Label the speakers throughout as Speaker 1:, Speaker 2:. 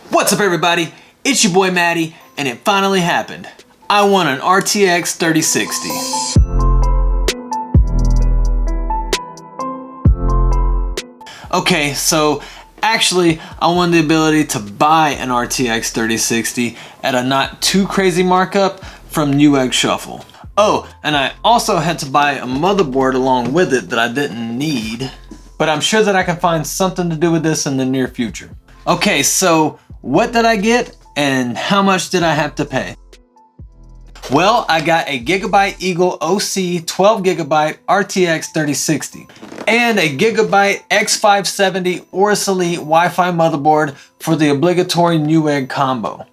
Speaker 1: What's up everybody, it's your boy Matty, and it finally happened. I won an RTX 3060. Okay, so actually I won the ability to buy an RTX 3060 at a not too crazy markup from Newegg Shuffle. Oh, and I also had to buy a motherboard along with it that I didn't need, but I'm sure that I can find something to do with this in the near future. Okay, so what did I get and how much did I have to pay? Well, I got a Gigabyte Eagle OC 12GB RTX 3060 and a Gigabyte X570 WilliSilicon Wi-Fi motherboard for the obligatory Newegg combo,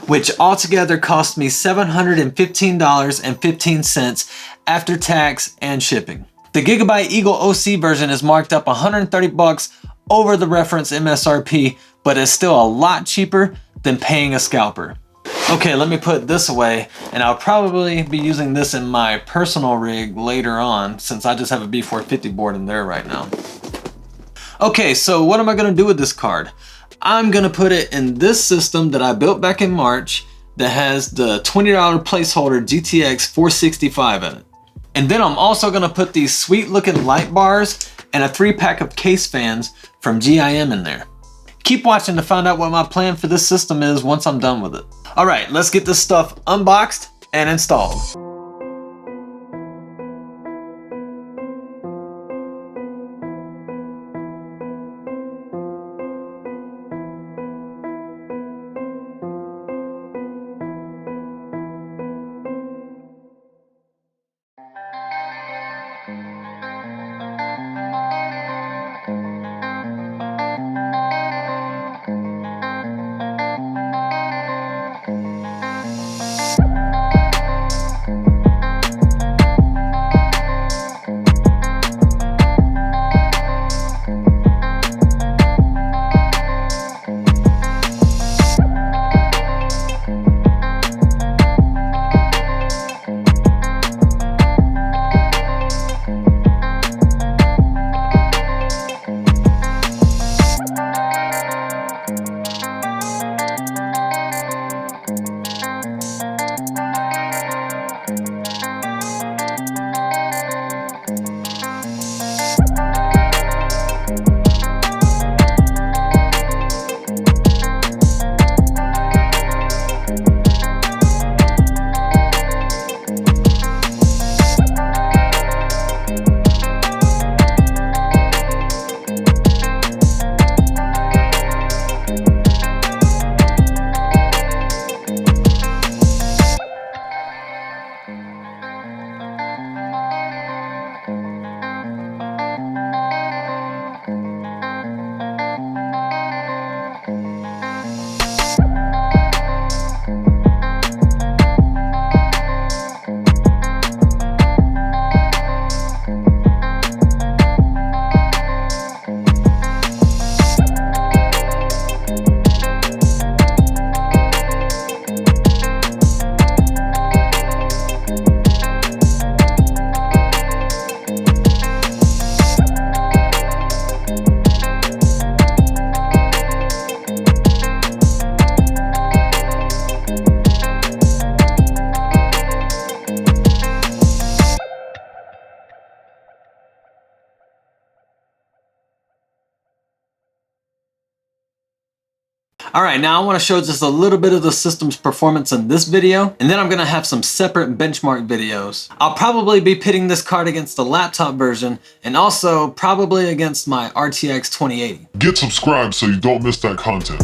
Speaker 1: which altogether cost me $715.15 after tax and shipping. The Gigabyte Eagle OC version is marked up 130 bucks over the reference MSRP, but it's still a lot cheaper than paying a scalper. Okay, let me put this away, and I'll probably be using this in my personal rig later on since I just have a B450 board in there right now. Okay, so what am I gonna do with this card? I'm gonna put it in this system that I built back in March that has the $20 placeholder GTX 465 in it. And then I'm also gonna put these sweet looking light bars and a 3-pack of case fans from GIM in there. Keep watching to find out what my plan for this system is once I'm done with it. All right, let's get this stuff unboxed and installed. All right, now I want to show just a little bit of the system's performance in this video, and then I'm gonna have some separate benchmark videos. I'll probably be pitting this card against the laptop version and also probably against my RTX 2080.
Speaker 2: Get subscribed so you don't miss that content.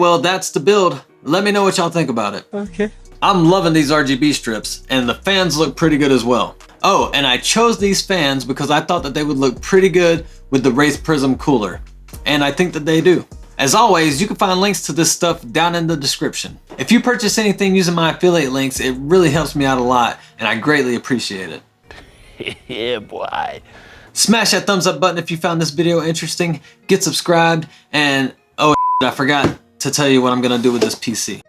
Speaker 1: well, that's the build. Let me know what y'all think about it.
Speaker 3: Okay.
Speaker 1: I'm loving these RGB strips, and the fans look pretty good as well. Oh, and I chose these fans because I thought that they would look pretty good with the Wraith Prism cooler. And I think that they do. As always, you can find links to this stuff down in the description. If you purchase anything using my affiliate links, it really helps me out a lot, and I greatly appreciate it.
Speaker 3: Yeah, boy.
Speaker 1: Smash that thumbs up button if you found this video interesting, get subscribed, and oh, I forgot to tell you what I'm gonna do with this PC.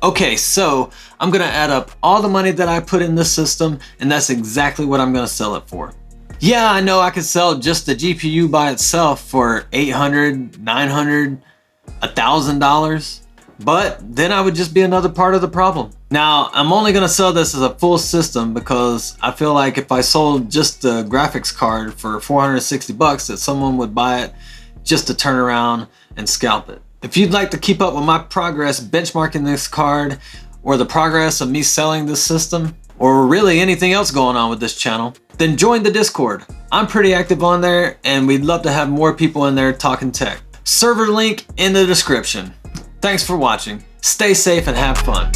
Speaker 1: Okay, so I'm gonna add up all the money that I put in this system, and that's exactly what I'm gonna sell it for. Yeah, I know I could sell just the GPU by itself for $800, $900, $1,000, but then I would just be another part of the problem. Now, I'm only gonna sell this as a full system because I feel like if I sold just the graphics card for 460 bucks, that someone would buy it just to turn around and scalp it. If you'd like to keep up with my progress benchmarking this card, or the progress of me selling this system, or really anything else going on with this channel, then join the Discord. I'm pretty active on there, and we'd love to have more people in there talking tech. Server link in the description. Thanks for watching. Stay safe and have fun.